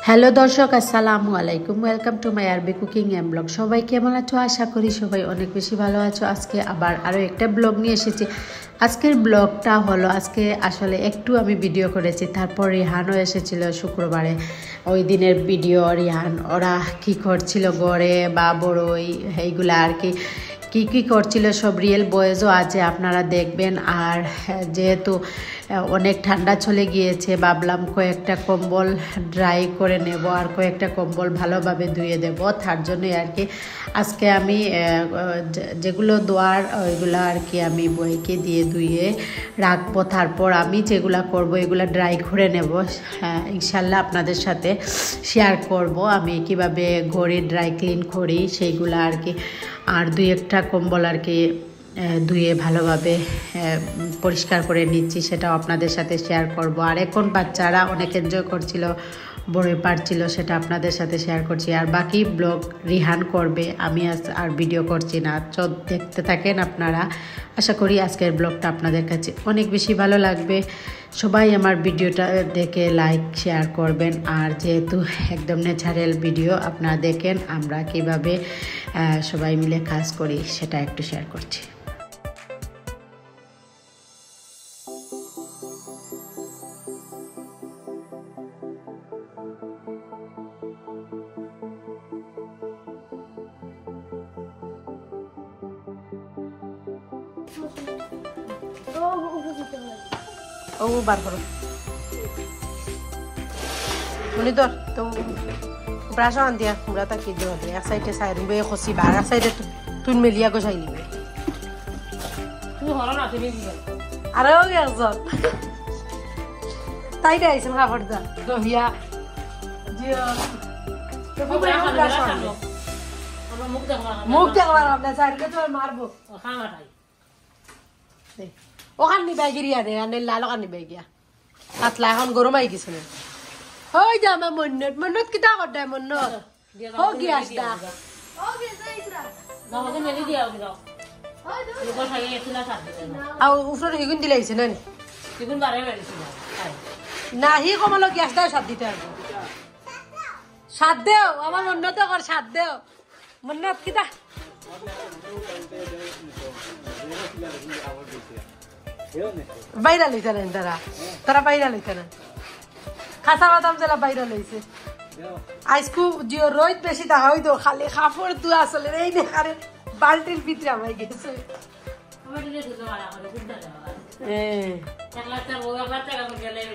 Hello দর্শক, আসসালামু আলাইকুম। ওয়েলকাম টু মাই আরবি কুকিং এন্ড ব্লগ। সবাই কেমন আছো? আশা করি সবাই অনেক বেশি ভালো আছো। আজকে আবার আরও একটা ব্লগ নিয়ে এসেছি। আজকের ব্লগটা হলো, আজকে আসলে একটু আমি ভিডিও করেছি, তারপর রিহানও এসেছিল শুক্রবারে। ওই দিনের ভিডিও, রিহান ওরা কী করছিল গড়ে বা বড়ই এইগুলা আর কি কী করছিল সব রিয়েল বয়েজও আছে, আপনারা দেখবেন। আর যেহেতু অনেক ঠান্ডা চলে গিয়েছে, ভাবলাম কয়েকটা কম্বল ড্রাই করে নেব আর কয়েকটা কম্বল ভালোভাবে ধুয়ে দেব। তার জন্যই আর কি আজকে আমি যেগুলো ধোয়ার ওইগুলো আর কি আমি বইকে দিয়ে ধুয়ে রাখবো। তারপর আমি যেগুলো করব এগুলো ড্রাই করে নেব। ইনশাল্লাহ আপনাদের সাথে শেয়ার করব আমি কিভাবে ঘরে ড্রাই ক্লিন করি সেইগুলো আর কি। আর দুই একটা কম্বল আর কি ধুয়ে ভালোভাবে পরিষ্কার করে নিচ্ছি, সেটাও আপনাদের সাথে শেয়ার করব। আর এখন বাচ্চারা অনেক এনজয় করছিল, বড়ই পারছিল, সেটা আপনাদের সাথে শেয়ার করছি। আর বাকি ব্লগ রিহান করবে, আমি আর ভিডিও করছি না। দেখতে থাকেন আপনারা। আশা করি আজকের ব্লগটা আপনাদের কাছে অনেক বেশি ভালো লাগবে। সবাই আমার ভিডিওটা দেখে লাইক শেয়ার করবেন। আর যেহেতু একদম ন্যাচারাল ভিডিও, আপনারা দেখেন আমরা কিভাবে সবাই মিলে কাজ করি, সেটা একটু শেয়ার করছি। ও বার করো মনি তোর তো ব্রাশ আন দিয়া পুরা তাকি দিও, এক সাইডে সাইড বে খসি বার, এক সাইডে তুই মেলিয়া গোছাই নিবে। তুই হলো না তুমি দিবে আরে ও গেছন তাই দেইছেন খাবার দা দহিয়া জিও তো ব্রাশ আন আমরা মুখ দেখবার আমরা সাইডে তো মারবো খাওয়া খাই দে ওখান নিবাই গিয়া দে আনে লাল ওখান নিবাই গিয়া পাতলা এখন গরম আই গেছে না। হই যা আমার মন্নত কিতা করতে মন্নত হো গিয়াস দা ও গেছে ইসরা না ওকে মেলি দিয়া দাও লোক খাই এতলা সাথ আও উপরে হিগুন দিলাইছে না হিগুন বারে মেলিছিল না হি কমলো গ্যাস দাও সাথ দিতে হবে সাথ দেও আমার মন্নত কর সাথ দেও মন্নত কিতা বাইরা লইতে নেন তারা বাইরা লইতে নেন খাসা বাদাম জেলা বাইরা লইছে আজকু জিও রোদ বেশি দেখা হইতো খালি কাপড় দু আসলে এই দেখারে বালতির ভিতরে আমাই গেছে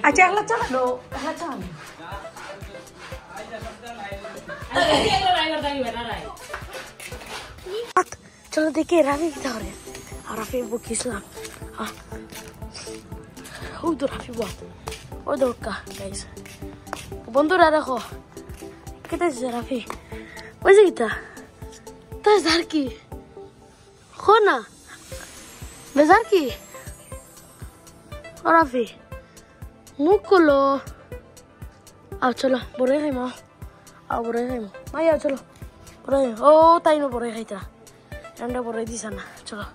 আচ্ছা একলা চালানো চলো দেখে রাফি কিতা করে। আর রাফি বকিসলাম ওই তো রাফি বাদ ওই দরকার গাইস বন্ধুরা দেখো কেটে রাফি ওই যে কিতা তাই যার কি খো না বেজার কি ও রাফি মুখ করলো আও চলো বড় খাইমা আও বড় খাইমা মাইয়া চলো বড় ও তাই না বড় খাইতা ঠান্ডা বড় দিস না চলো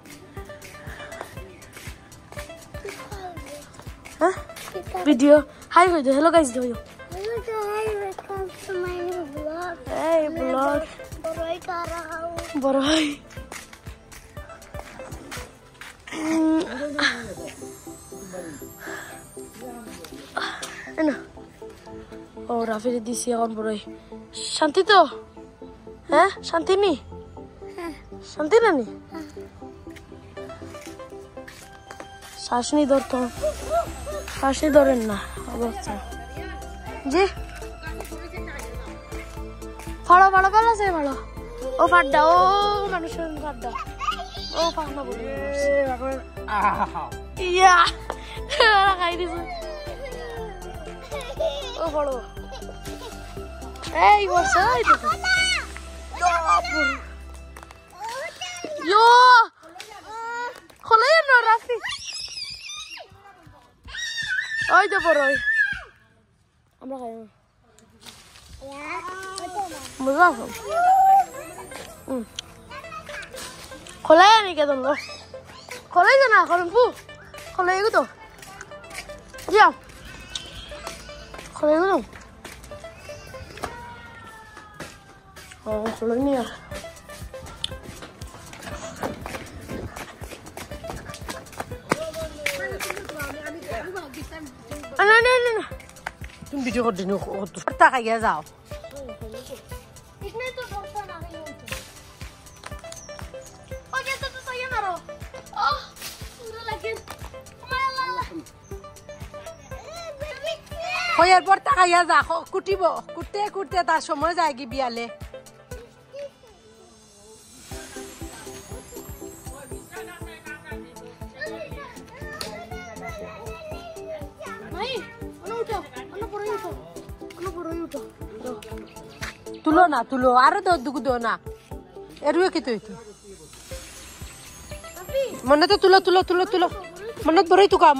video. Hi, hello guys, do you? Hello guys, welcome to my new vlog. Hey, vlog. Borai kar raha hu. Borai. Ana. Oh, Rafi di siaran borai. Shanti to? Hah? Shanti ni? Shanti na ni? Sashni dor to. Sashni doren na. অবস্থা জি ফাড়ো ফাড়ো ভালো আছে ভালো ও ফাড্ডা ও মানুষের ফাড্ডা ও ফাড়না বলে ইয়া খাই দিছে ও বড় এই বসে এই দেখো ইয়ো খোলে না রাফি ওই তো বড় আমরা খাই মজা আছে খোলাই নি কেন খোলাই না খোলেন পু খোলাই গো তো যা খোলাই গো Solo ini ya. No. तुम वीडियो कर देने को तो पता है क्या जाओ इसने तो फोटो ना ही होती ओ ये तो सही मारो ओह पूरा लगे माला हो यार पता है क्या जाओ कुटीबो कुटे तार समय जाएगी बियाले तुलो आरो दो दुगु दो ना एरुए की तो इतो मन्नत तुलो मन्नत बरई तुका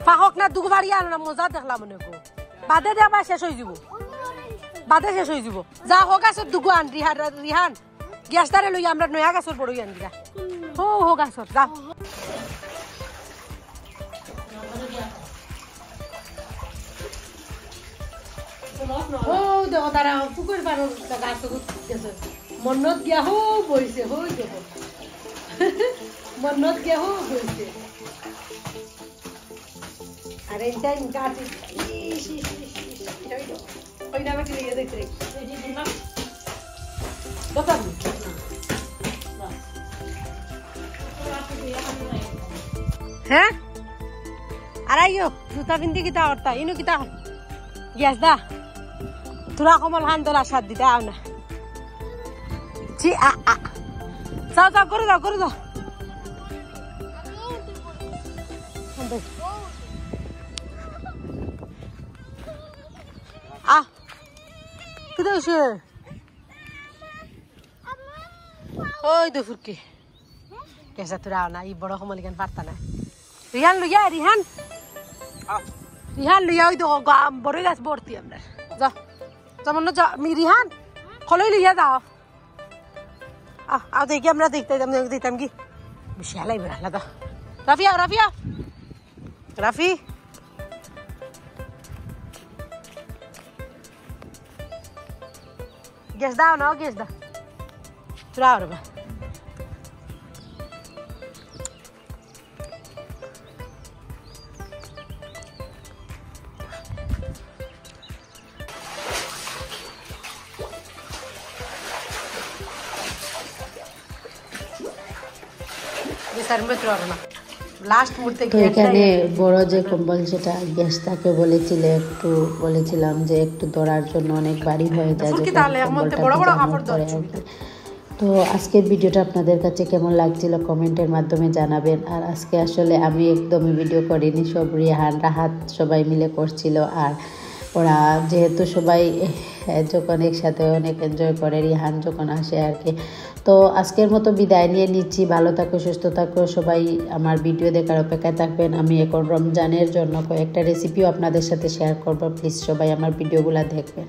पाहक ना दुगु बारी आनो ना मजा देखला मने को बादे देबा শেষ হই যাব যা হোগা সব দুগু আন রিহান গ্যাসটারে লই আমরা নয়া গাছর বড়ই আন দিরা হোগা সর যা দেখো তারা পুকুর পাড়ের গাছ গেছে মন্নত গিয়া বইছে দেখো মন্নত গিয়া বইছে আর এইটা গাছ ওই নামে কি লিখে দেখতে হ্যাঁ আর আইও জুতা পিন্দি কিতা করতা ইনু কিতা গ্যাস দা তোরা কমল হান তোলা সাত দিতে আও না জি যাও করে দাও কিতা হয়েছে ওই তো ফুরকি কেসা তোরা আও না এই বড় কমল কেন পারতা না রিহান লইয়া ওই তো বড় গাছ ভর্তি আপনার যাও যেমন রিহান খলই লইয়া যাও আও দেখি আমরা দেখতাম কি বেশি হালাই বেড়ালা দাও রাফি গ্যাস দাও না গ্যাস দাও তোরা আও রে তো এখানে বড় যে কম্বল যেটা গ্যাস তাকে বলেছিলাম যে একটু ধরার জন্য অনেক ভারী হয়ে যায় তো আজকের ভিডিওটা আপনাদের কাছে কেমন লাগছিল কমেন্টের মাধ্যমে জানাবেন আর আজকে আসলে আমি একদমই ভিডিও করিনি সব রিহান রাহাত সবাই মিলে করছিল আর ওরা যেহেতু সবাই যখন একসাথে অনেক এনজয় করে রিহান যখন আসে আর কি তো আজকের মতো বিদায় নিয়ে নিচ্ছি ভালো থাকো সুস্থ থাকো সবাই আমার ভিডিও দেখার অপেক্ষায় থাকবেন আমি এখন রমজানের জন্য কয়েকটা রেসিপিও আপনাদের সাথে শেয়ার করব প্লিজ সবাই আমার ভিডিওগুলো দেখবেন